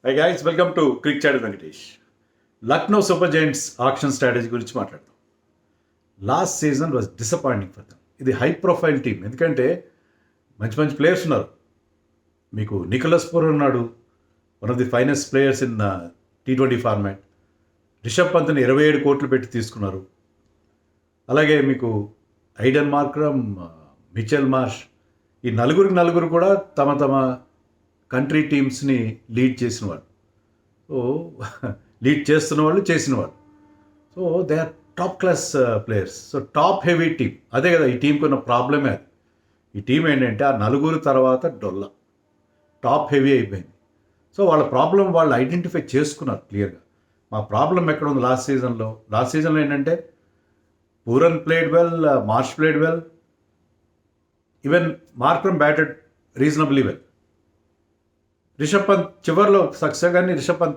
High guys, welcome to Cric Chat Venkatesh. Lucknow Super Giants auction strategy గురించి మాట్లాడతాం. Last season was disappointing for them. ఇది high profile team, ఎందుకంటే మంచి మంచి players ఉన్నారు. మీకు నికోలస్ పూర్ ఉన్నాడు, one of the finest players in T20 format. Rishabh పంత్ని 27 కోట్లు పెట్టి తీసుకున్నారు. అలాగే మీకు ఐడెన్ మార్క్రమ్, మిచెల్ మార్ష్, ఈ నలుగురు కూడా తమ తమ కంట్రీ టీమ్స్ని లీడ్ చేసిన వాళ్ళు. సో లీడ్ చేస్తున్న వాళ్ళు, చేసిన వాళ్ళు. So they are top class players. So top heavy team. అదే కదా ఈ టీంకి ఉన్న ప్రాబ్లమే అది. ఈ టీం ఏంటంటే ఆ నలుగురు తర్వాత డొల్ల టాప్ హెవీ అయిపోయింది. సో వాళ్ళ ప్రాబ్లం వాళ్ళు ఐడెంటిఫై చేసుకున్నారు క్లియర్గా. మా ప్రాబ్లం ఎక్కడ ఉంది లాస్ట్ సీజన్లో ఏంటంటే Pooran played well, Marsh played well, even Markram batted reasonably well. Rishabh Pant చివరిలో సక్సెస్, కానీ రిషబ్ పంత్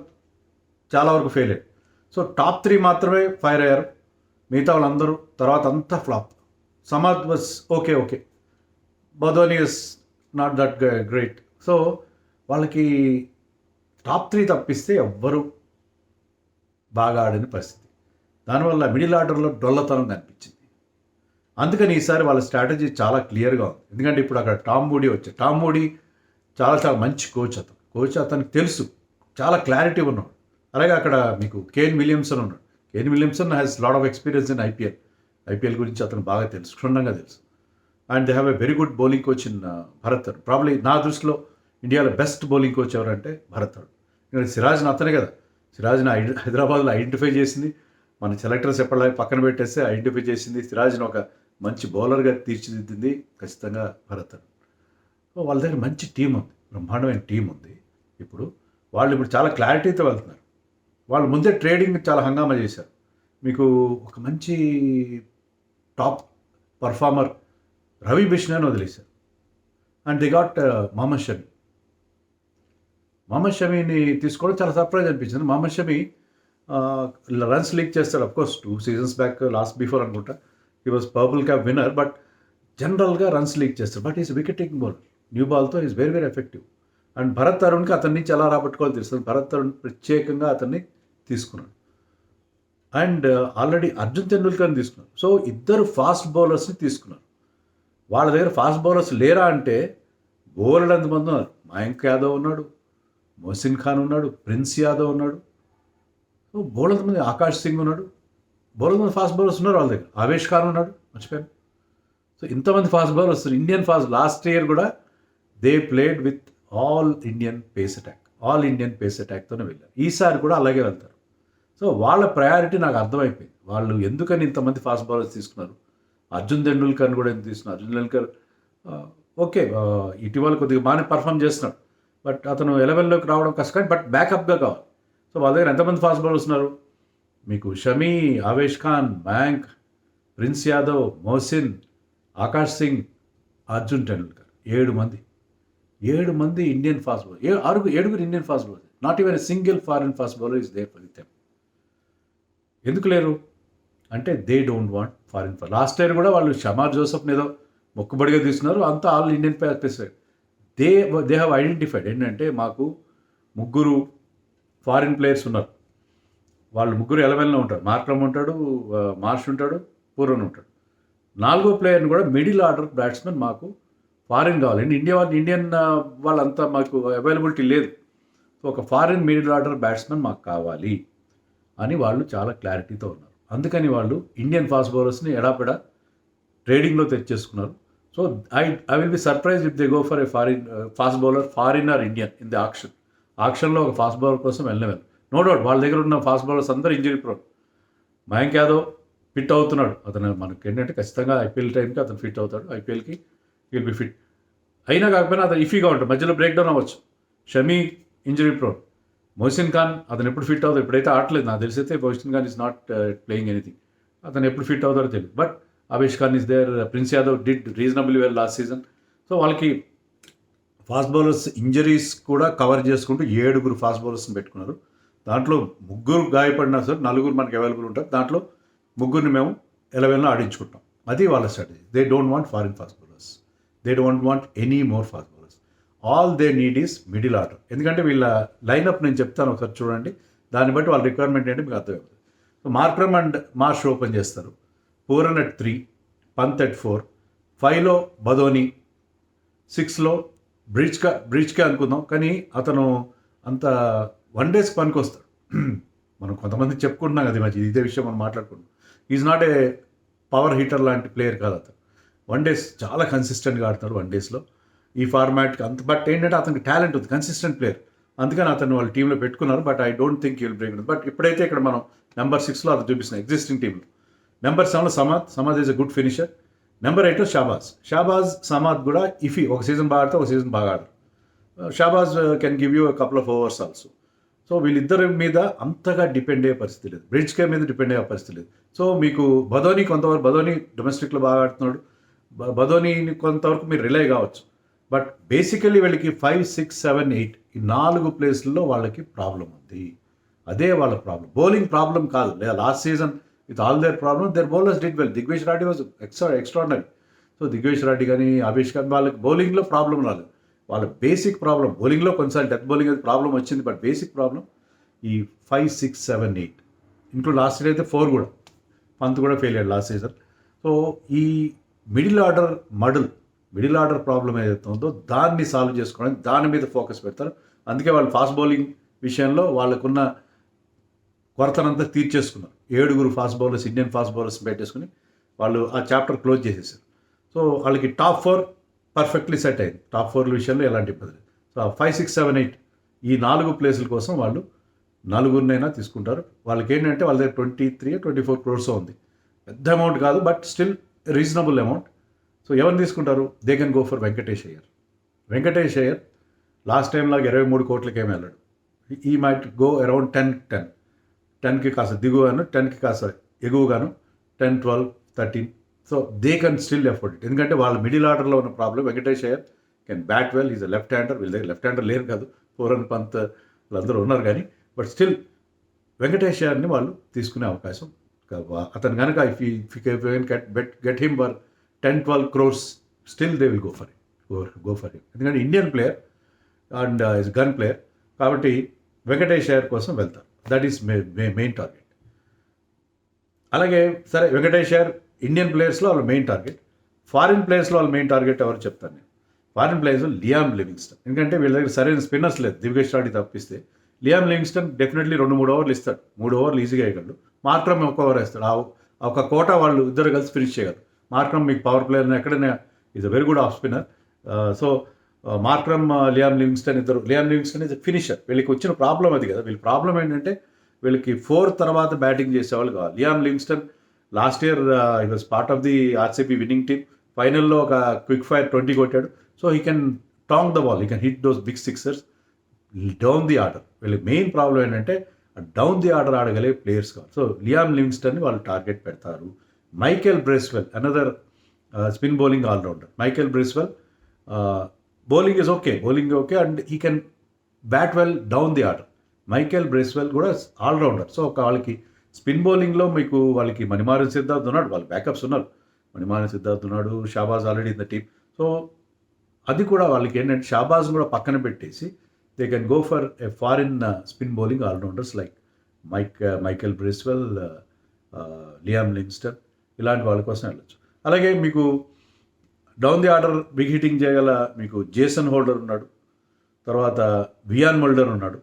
చాలా వరకు ఫెయిల్ అయ్యాడు. సో టాప్ 3 మాత్రమే ఫైర్ అయ్యారు, మిగతా వాళ్ళందరూ తర్వాత అంతా flop. Samad was okay, Badoni is not that great. So వాళ్ళకి టాప్ 3 తప్పిస్తే ఎవ్వరూ బాగా ఆడని పరిస్థితి. దానివల్ల మిడిల్ ఆర్డర్లో డొల్లతనం కనిపించింది. అందుకని ఈసారి వాళ్ళ స్ట్రాటజీ చాలా క్లియర్గా ఉంది. ఎందుకంటే ఇప్పుడు అక్కడ టామ్ మూడీ వచ్చాడు. టామ్ మూడీ చాలా మంచి కోచ్. అతనికి తెలుసు, చాలా క్లారిటీ ఉన్నాడు. అలాగే అక్కడ మీకు కేన్ విలియమ్సన్ ఉన్నాడు. Kane Williamson has lot of experience in IPL గురించి అతను బాగా తెలుసు, క్షుణ్ణంగా తెలుసు. And they have a very good bowling coach in Bharat Tarun. Probably నా దృష్టిలో ఇండియాలో బెస్ట్ బౌలింగ్ కోచ్ ఎవరంటే భరత్ తరుణ్. ఎందుకంటే సిరాజ్ని అతనే కదా, సిరాజ్ని హైదరాబాద్లో ఐడెంటిఫై చేసింది. మన సెలెక్టర్స్ ఎప్పటిలాగా పక్కన పెట్టేస్తే ఐడెంటిఫై చేసింది. సిరాజ్ని ఒక మంచి బౌలర్గా తీర్చిదిద్దింది ఖచ్చితంగా భరత్ తరుణ్. వాళ్ళ దగ్గర మంచి టీం ఉంది, బ్రహ్మాండమైన టీం ఉంది. ఇప్పుడు చాలా క్లారిటీతో వెళ్తున్నారు. వాళ్ళు ముందే ట్రేడింగ్ చాలా హంగామా చేశారు. మీకు ఒక మంచి టాప్ పర్ఫార్మర్ రవి బిష్ణోయ్ని వదిలేశారు. అండ్ ది గాట్ మహమ్మద్ షమీని తీసుకోవడం చాలా సర్ప్రైజ్ అనిపించింది. మహమ్మద్ షమీ రన్స్ లీక్ చేస్తాడు. అఫ్కోర్స్ 2 seasons బ్యాక్, బిఫోర్ అనుకుంటా, he was purple cap winner. But జనరల్గా రన్స్ లీక్ చేస్తాడు. But is wicket taking bowler. New బాల్తో is very effective. And Bharat తరుణ్కి అతని నుంచి ఎలా రాబట్టుకోవాలో తెలుస్తుంది. భరత్ తరుణ్ ప్రత్యేకంగా అతన్ని తీసుకున్నాడు. అండ్ ఆల్రెడీ అర్జున్ తెండూల్కర్ని తీసుకున్నారు. సో ఇద్దరు ఫాస్ట్ బౌలర్స్ని తీసుకున్నారు. వాళ్ళ దగ్గర ఫాస్ట్ బౌలర్స్ లేరా అంటే బౌలర్లు ఎంతమంది ఉన్నారు. మయాంక్ యాదవ్ ఉన్నాడు, మొహసిన్ ఖాన్ ఉన్నాడు, ప్రిన్స్ యాదవ్ ఉన్నాడు. సో బౌలర్ మంది, ఆకాష్ సింగ్ ఉన్నాడు. బౌలర్ మంది ఫాస్ట్ బౌలర్స్ ఉన్నారు వాళ్ళ దగ్గర. ఆవేష్ ఖాన్ ఉన్నాడు, మర్చిపోయాను. సో ఇంతమంది fast bowlers. Indian fast last year కూడా they played with all Indian pace అటాక్తోనే వెళ్ళారు. ఈసారి కూడా అలాగే వెళ్తారు. సో వాళ్ళ ప్రయారిటీ నాకు అర్థమైపోయింది. వాళ్ళు ఎందుకని ఇంతమంది ఫాస్ట్ బౌలర్స్ తీసుకున్నారు. అర్జున్ తెండూల్కర్ని కూడా ఎందుకు తీసుకున్నారు. అర్జున్ తెండూల్కర్ ఓకే, ఇటీవల కొద్దిగా బాగానే పర్ఫామ్ చేస్తున్నాడు. బట్ అతను 11లోకి రావడం కష్టం, బట్ బ్యాకప్గా కావాలి. సో వాళ్ళ దగ్గర ఎంతమంది ఫాస్ట్ బౌలర్స్ ఉన్నారు. మీకు షమీ, ఆవేష్ ఖాన్, మయాంక్, ప్రిన్స్ యాదవ్, మొహసిన్, ఆకాష్ సింగ్, అర్జున్ టెండూల్కర్. 7 మంది Indian fast bowler. 7 Indian fast bowler. Not even a single foreign fast bowler is there for them. ఎందుకు లేరు అంటే they don't want foreign. Last year కూడా వాళ్ళు షమార్ జోసెఫ్ని ఏదో మొక్కుబడిగా తీసుకున్నారు. అంతా all Indian pacer. They have identified ఏంటంటే మాకు 3 ఫారిన్ ప్లేయర్స్ ఉన్నారు. వాళ్ళు 3 11లో ఉంటారు. మార్క్రమ్ ఉంటాడు, మార్ష్ ఉంటాడు, పూరన్ ఉంటాడు. 4వ ప్లేయర్ని కూడా మిడిల్ ఆర్డర్ బ్యాట్స్మెన్ మాకు ఫారిన్ కావాలి. ఇండియన్ వాళ్ళంతా మాకు అవైలబిలిటీ లేదు. ఒక ఫారిన్ మిడిల్ ఆర్డర్ బ్యాట్స్మెన్ మాకు కావాలి అని వాళ్ళు చాలా క్లారిటీతో ఉన్నారు. అందుకని వాళ్ళు ఇండియన్ ఫాస్ట్ బౌలర్స్ని ఎడాపెడా ట్రేడింగ్లో తెచ్చేసుకున్నారు. So I will be surprise if they go for a fast bowler, foreign or Indian in the ఆక్షన్లో ఒక ఫాస్ట్ బౌలర్ కోసం వెళ్ళిన నో డౌట్. వాళ్ళ దగ్గర ఉన్న ఫాస్ట్ బౌలర్స్ అందరూ injury prone. Mayank Yadav fit అవుతున్నాడు. అతను మనకి ఏంటంటే ఖచ్చితంగా ఐపీఎల్ టైంకి అతను ఫిట్ అవుతాడు. ఐపీఎల్కి విల్ బి ఫిట్. అయినా కాకపోయినా అతను ఇఫీగా ఉంటాడు, మధ్యలో బ్రేక్ డౌన్ అవ్వచ్చు. Shami injury prone. మొహసిన్ ఖాన్ అతను ఎప్పుడు ఫిట్ అవుతాడు, ఇప్పుడైతే ఆడలేదు. నాకు తెలిసైతే Mohsin Khan is not playing anything. అతను ఎప్పుడు ఫిట్ అవుతాడో తెలియదు. But Avesh Khan is there. Prince Yadav did reasonably well last season. So వాళ్ళకి ఫాస్ట్ బౌలర్స్ ఇంజరీస్ కూడా కవర్ చేసుకుంటూ 7 ఫాస్ట్ బౌలర్స్ని పెట్టుకున్నారు. దాంట్లో 3 గాయపడినా సరే 4 మనకి అవైలబుల్ ఉంటారు. దాంట్లో 3 మేము 11లో ఆడించుకుంటాం. అది వాళ్ళ strategy. They don't want foreign fast bowlers. They don't want any more fast bowlers. All they need is middle order. ఎందుకంటే వీళ్ళ లైనప్ నేను చెప్తాను ఒకసారి చూడండి, దాన్ని బట్టి వాళ్ళ రిక్వైర్మెంట్ ఏంటి మీకు అర్థమవుతుంది. So Markram and Marsh open చేస్తారు, పూరన్ at 3, పంత్ at 4, 5లో బదోని, 6లో బ్రిడ్జ్కే అనుకుందాం, కానీ అతను అంత వన్ డేస్కి పనికి వస్తాడు. మనం కొంతమంది చెప్పుకుంటున్నాం కదా మంచి ఇదే విషయం మనం మాట్లాడుకుంటున్నాం. Is not a power heater లాంటి ప్లేయర్ కాదు అతను. వన్ డేస్ చాలా కన్సిస్టెంట్గా ఆడతాడు వన్ డేస్లో ఈ ఫార్మాట్కి అంత. బట్ ఏంటంటే అతనికి టాలెంట్ ఉంది, కన్సిస్టెంట్ ప్లేయర్, అందుకని అతను వాళ్ళ టీంలో పెట్టుకున్నారు. But I don't think will break. But ఇప్పుడైతే ఇక్కడ మనం నెంబర్ 6లో అది చూపిస్తున్నాం ఎగ్జిస్టింగ్ టీంలో. నెంబర్ 7లో Samad is a good finisher. Number 8లో షాబాజ్ సమాద్ కూడా ఇఫీ, ఒక సీజన్ బాగా ఆడితే ఒక సీజన్ బాగా ఆడరు. Shahbaz can give you a couple of overs also. So వీళ్ళిద్దరి మీద అంతగా డిపెండ్ అయ్యే పరిస్థితి లేదు, బ్రిడ్జ్కే మీద డిపెండ్ అయ్యే పరిస్థితి లేదు. సో మీకు బదోని కొంతవరకు, బదోని డొమెస్టిక్లో బాగా ఆడుతున్నాడు, బదోనిని కొంతవరకు మీరు రిలే కావచ్చు. బట్ బేసికలీ వీళ్ళకి 5, 6, 7, 8 ఈ 4 ప్లేస్లలో వాళ్ళకి ప్రాబ్లం ఉంది. అదే వాళ్ళ ప్రాబ్లం, బౌలింగ్ ప్రాబ్లం కాదు. లేదా last season with all their problem their bowlers did well. Digvesh Reddy was extraordinary. So Digvesh Reddy కానీ ఆవేష్ కానీ వాళ్ళకి బౌలింగ్లో ప్రాబ్లం రాలేదు. వాళ్ళ బేసిక్ ప్రాబ్లం బౌలింగ్లో కొన్నిసార్లు డెత్ బౌలింగ్ అది ప్రాబ్లం వచ్చింది. బట్ బేసిక్ ప్రాబ్లం ఈ 5, 6, 7, 8 ఇంక్లూడ్ లాస్ట్ ఇయర్ అయితే 4 కూడా, పంత్ కూడా ఫెయిల్ అయ్యాడు లాస్ట్ సీజన్. సో ఈ మిడిల్ ఆర్డర్ ప్రాబ్లం ఏదైతే ఉందో దాన్ని సాల్వ్ చేసుకోవడానికి దాని మీద ఫోకస్ పెడతారు. అందుకే వాళ్ళు ఫాస్ట్ బౌలింగ్ విషయంలో వాళ్ళకున్న కొరతనంతా తీర్చేసుకున్నారు. 7 fast bowlers, Indian fast bowlers పెట్టేసుకుని వాళ్ళు ఆ చాప్టర్ క్లోజ్ చేసేసారు. సో వాళ్ళకి టాప్ 4 పర్ఫెక్ట్లీ సెట్ అయింది. టాప్ 4 విషయంలో ఎలాంటి ఇబ్బంది లేదు. సో 5, 6, 7, 8 ఈ 4 ప్లేసుల కోసం వాళ్ళు 4 తీసుకుంటారు. వాళ్ళకి ఏంటంటే వాళ్ళ దగ్గర 23-24 crores ఉంది. పెద్ద అమౌంట్ కాదు, but still reasonable amount. So ఎవరిని తీసుకుంటారు? They can go for Venkatesh Iyer. Last time లాగా 23 కోట్లకి ఏమి వెళ్ళాడు. ఈ మైట్ గో అరౌండ్ 10కి కాస్త దిగువగాను, 10కి కాస్త ఎగువగాను, 10, 12, 13. So they can still afford it. ఎందుకంటే వాళ్ళ మిడిల్ ఆర్డర్లో ఉన్న problem Venkatesh Iyer can bat well, is a left hander. వీళ్ళ దగ్గర లెఫ్ట్ హ్యాండర్ లేరు కాదు, పూరన్, పంత్ వీళ్ళందరూ ఉన్నారు కానీ, బట్ స్టిల్ వెంకటేష్ అయ్యర్ని వాళ్ళు తీసుకునే అవకాశం. అతను కనుక if get him for 10-12 crores still they will go for him. ఎందుకంటే Indian player and is gun player కాబట్టి వెంకటేష్ అయ్యర్ కోసం వెళ్తారు. That is main target. అలాగే సరే, వెంకటేష్ అయ్యర్ ఇండియన్ ప్లేయర్స్లో వాళ్ళ మెయిన్ టార్గెట్. ఫారిన్ ప్లేయర్స్లో వాళ్ళ మెయిన్ టార్గెట్ ఎవరు చెప్తాను నేను. ఫారిన్ ప్లేయర్స్లో లియామ్ లివింగ్స్టన్. ఎందుకంటే వీళ్ళ దగ్గర సరైన స్పిన్నర్స్ లేదు, దివ్యేష్ రెడ్డి తప్పిస్తే. లియామ్ లివింగ్స్టన్ డెఫినెట్లీ 2-3 ఓవర్లు ఇస్తాడు, 3 ఓవర్లు ఈజీగా వేయగలడు. మార్క్రమ్ 1 ఓవర్ వేస్తాడు. ఒక కోట వాళ్ళు ఇద్దరు కలిసి ఫినిష్ చేయగలరు. మార్క్రమ్ మీకు పవర్ ప్లేయర్ ఎక్కడైనా is a very good off spinner. So Markram, Liam Livingstone ఇద్దరు. Liam Livingstone is finisher. వీళ్ళకి వచ్చిన ప్రాబ్లం అది కదా. వీళ్ళ ప్రాబ్లం ఏంటంటే వీళ్ళకి 4 తర్వాత బ్యాటింగ్ చేసేవాళ్ళు కావాలి. Liam Livingstone last year he was part of the RCB winning team. ఫైనల్లో ఒక క్విక్ ఫైర్ 20 కొట్టాడు. So he can tonk the ball, he can hit those big sixers down the order. వీళ్ళకి main problem ఏంటంటే down the order ఆడగలిగే players కావాలి. So Liam లివింగ్స్టన్ని వాళ్ళు target పెడతారు. Michael Bracewell another spin bowling allrounder. Michael Bracewell bowling is okay and he can bat well down the order. Michael Bracewell కూడా allrounder. So వాళ్ళకి spin బౌలింగ్లో మీకు వాళ్ళకి మణిమారన్ సిద్ధార్థ్ ఉన్నాడు, వాళ్ళ బ్యాకప్స్ ఉన్నారు. మణిమారన్ సిద్ధార్థ్ ఉన్నాడు, Shahbaz already in the team. So అది కూడా వాళ్ళకి ఏంటంటే షాబాజ్ కూడా పక్కన పెట్టేసి they can go for a foreign spin bowling allrounders like Michael Bracewell, Liam Livingstone, ఇలాంటి వాళ్ళ కోసం వెళ్ళచ్చు. అలాగే మీకు down the order big hitting చేయగల మీకు జేసన్ హోల్డర్ ఉన్నాడు, తర్వాత వియాన్ మల్డర్ ఉన్నాడు,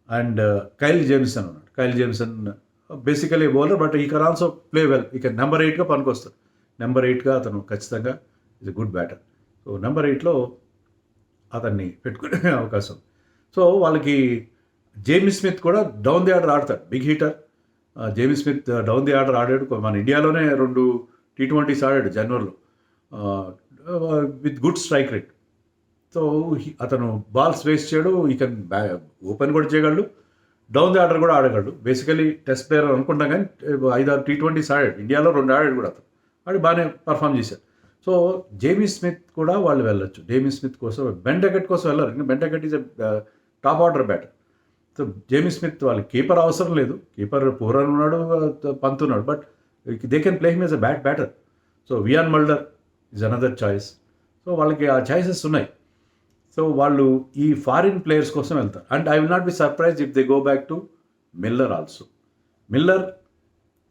అండ్ కైల్ జేమ్సన్ ఉన్నాడు. Kyle Jamieson basically bowler, but he can also play well. He can number 8గా పనికొస్తాడు. Number 8గా అతను ఖచ్చితంగా is a good batter. So number 8లో అతన్ని పెట్టుకునే అవకాశం. సో వాళ్ళకి జేమీ స్మిత్ కూడా డౌన్ ది ఆర్డర్ ఆడతాడు, big hitter. Jamie Smith down the order ఆడాడు. మన ఇండియాలోనే 2 T20s ఆడాడు జనవరిలో with good strike rate. So అతను బాల్స్ వేస్ట్ చేయడు, ఈ కెన్ ఓపెన్ కూడా చేయగలడు, డౌన్ ది ఆర్డర్ కూడా ఆడగలడు. బేసికలీ టెస్ట్ ప్లేయర్ అనుకుంటాం కానీ 5-6 T20s ఆడాడు. ఇండియాలో 2 ఆడాడు కూడా అతను. ఆడి బాగానే పర్ఫామ్ చేశాడు. సో జేమీ స్మిత్ కూడా వాళ్ళు వెళ్ళొచ్చు. జేమీ స్మిత్ కోసం బెన్ డెకెట్ కోసం వెళ్ళరు, ఎందుకంటే Ben decade is top order batter. So Jamie Smith వాళ్ళకి కీపర్ అవసరం లేదు. కీపర్ పూరన్ ఉన్నాడు, పంత్ ఉన్నాడు, but they can play him as a batter. So Wiaan Mulder is another choice. So వాళ్ళకి ఆ చాయిసెస్ ఉన్నాయి. సో వాళ్ళు ఈ ఫారిన్ ప్లేయర్స్ కోసం వెళ్తారు. And I will not be surprise if they go back to Miller also. Miller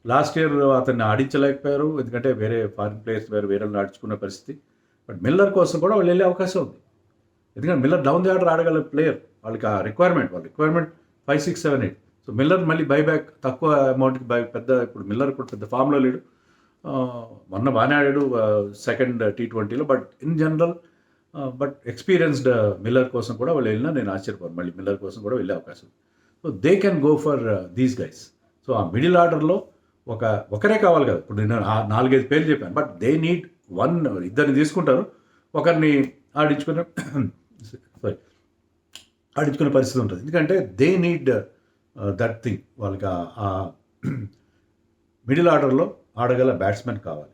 last year అతన్ని ఆడించలేకపోయారు, ఎందుకంటే వేరే ఫారిన్ ప్లేయర్స్ వేరే ఆడించుకున్న పరిస్థితి. బట్ మిల్లర్ కోసం కూడా వాళ్ళు వెళ్ళే అవకాశం ఉంది, ఎందుకంటే మిల్లర్ డౌన్ ది ఆర్డర్ ఆడగల ప్లేయర్. వాళ్ళకి ఆ రిక్వైర్మెంట్ 5, 6, 7, 8. సో మిల్లర్ మళ్ళీ బైబ్యాక్ తక్కువ అమౌంట్కి పెద్ద, ఇప్పుడు మిల్లర్ ఇప్పుడు పెద్ద ఫామ్లో లేడు. మొన్న బాగానే ఆడాడు సెకండ్ T20లో, but in general but experienced Miller కోసం కూడా వాళ్ళు వెళ్ళినా నేను ఆశ్చర్యపోను. మళ్ళీ మిల్లర్ కోసం కూడా వెళ్ళే అవకాశం. So they can go for these guys. So ఆ మిడిల్ ఆర్డర్లో ఒకరే కావాలి కదా. ఇప్పుడు నేను 4-5 పేర్లు చెప్పాను, బట్ దే నీడ్ ఇద్దరిని తీసుకుంటారు, ఒకరిని ఆడించుకునే ఆడించుకునే పరిస్థితి ఉంటుంది. ఎందుకంటే దే నీడ్ దట్ థింగ్. వాళ్ళకి ఆ మిడిల్ ఆర్డర్లో ఆడగల బ్యాట్స్మెన్ కావాలి.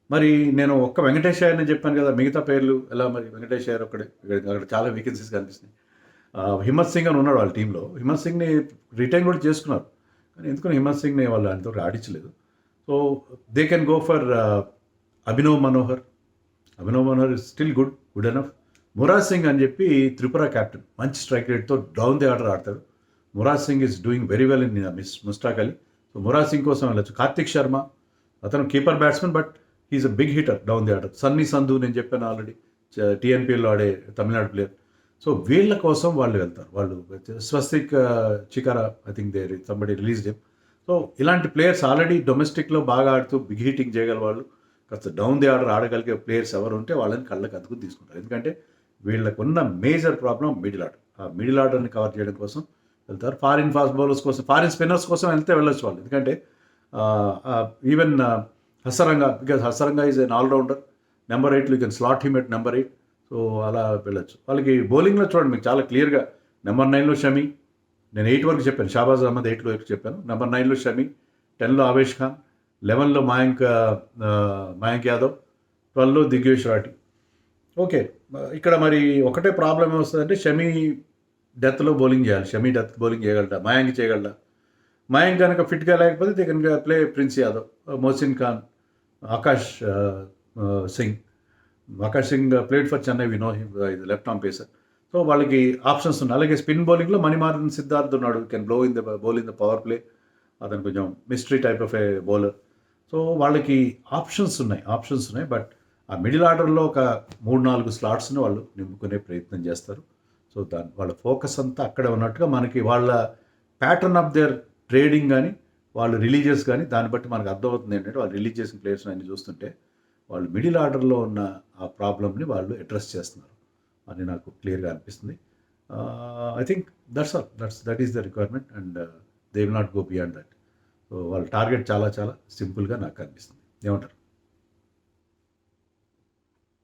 మరి నేను ఒక్క వెంకటేష్ అయ్యర్ని చెప్పాను కదా, మిగతా పేర్లు ఎలా? మరి వెంకటేష్ అయ్యర్ ఒక్కడే, అక్కడ చాలా వేకెన్సీస్ కనిపిస్తున్నాయి. హిమ్మత్ సింగ్ అని ఉన్నాడు వాళ్ళ టీంలో. హిమ్మత్ సింగ్ని రిటైన్ కూడా చేసుకున్నారు, కానీ ఎందుకని హిమ్మత్ సింగ్ని వాళ్ళు అంతవరకు ఆడించలేదు. So they can go for Abhinav Manohar. Abhinav Manohar is still good enough. Muraj Singh అని చెప్పి త్రిపుర క్యాప్టెన్, మంచి స్ట్రైక్ రేట్తో డౌన్ ది ఆర్డర్ ఆడతాడు. Muraj Singh is doing very well in Mushtaq Ali. So Muraj Singh కోసం వెళ్ళచ్చు. కార్తిక్ శర్మ, అతను keeper batsmen, but he's a big hitter down the order. Sunny Sandhu నేను చెప్పాను ఆల్రెడీ, TNPలో ఆడే తమిళనాడు ప్లేయర్. సో వీళ్ళ కోసం వాళ్ళు వెళ్తారు. వాళ్ళు Swastik Chikara, I think they somebody release them. So ఇలాంటి ప్లేయర్స్ ఆల్రెడీ డొమెస్టిక్లో బాగా ఆడుతూ బిగ్ హిట్టింగ్ చేయగల వాళ్ళు, కాస్త డౌన్ ది ఆర్డర్ ఆడగలిగే ప్లేయర్స్ ఎవరు ఉంటే వాళ్ళని కళ్ళకి అతుకుని తీసుకుంటారు. ఎందుకంటే వీళ్ళకున్న మేజర్ ప్రాబ్లం మిడిల్ ఆర్డర్. ఆ మిడిల్ ఆర్డర్ని కవర్ చేయడం కోసం వెళ్తారు. ఫారిన్ ఫాస్ట్ బౌలర్స్ కోసం, ఫారిన్ స్పిన్నర్స్ కోసం వెళ్తే వెళ్ళొచ్చు వాళ్ళు. ఎందుకంటే even Hasaranga, because Hasaranga is an allrounder. Number 8 you can slot him at number 8. So అలా వెళ్ళొచ్చు. వాళ్ళకి బౌలింగ్లో చూడండి, మీకు చాలా క్లియర్గా నెంబర్ 9లో షమి, నేను 8 వరకు చెప్పాను, షాబాజ్ అహ్మద్ 8 వరకు చెప్పాను. నెంబర్ 9లో షమి, 10లో ఆవేష్ ఖాన్, 11లో మయాంక్ యాదవ్, 12లో దిగ్గేష్ రాటి. ఓకే, ఇక్కడ మరి ఒకటే ప్రాబ్లం ఏమొస్తుందంటే షమి డెత్లో బౌలింగ్ చేయాలి. షమి డెత్ బౌలింగ్ చేయగలరా, మయాంక్ చేయగలరా? మయాంక్ కనుక ఫిట్గా లేకపోతే they can play Prince Yadav, Mohsin Khan, Akash Singh. Akash Singh played for Chennai, we know him, ఇది లెఫ్ట్ ఆర్మ్ పేసర్. సో వాళ్ళకి ఆప్షన్స్ ఉన్నాయి. అలాగే స్పిన్ బౌలింగ్లో మణిమారన్ సిద్ధార్థ్ ఉన్నాడు, can bowl in the power play. అతను కొంచెం mystery type of a bowler. So వాళ్ళకి ఆప్షన్స్ ఉన్నాయి. బట్ ఆ మిడిల్ ఆర్డర్లో ఒక 3-4 స్లాట్స్ని వాళ్ళు నింపుకునే ప్రయత్నం చేస్తారు. సో వాళ్ళ ఫోకస్ అంతా అక్కడే ఉన్నట్టుగా మనకి వాళ్ళ ప్యాటర్న్ ఆఫ్ దేర్ ట్రేడింగ్ కానీ, వాళ్ళు రిలీజియస్ కానీ, దాన్ని బట్టి మనకు అర్థమవుతుంది ఏంటంటే వాళ్ళు రిలీజ్ చేసిన ప్లేయర్స్ అన్ని చూస్తుంటే వాళ్ళు మిడిల్ ఆర్డర్లో ఉన్న ఆ ప్రాబ్లమ్ని వాళ్ళు అడ్రస్ చేస్తున్నారు అని నాకు క్లియర్గా అనిపిస్తుంది. I think that is the requirement, and they will not go beyond that. So వాళ్ళ టార్గెట్ చాలా సింపుల్గా నాకు అనిపిస్తుంది. ఏమంటారు?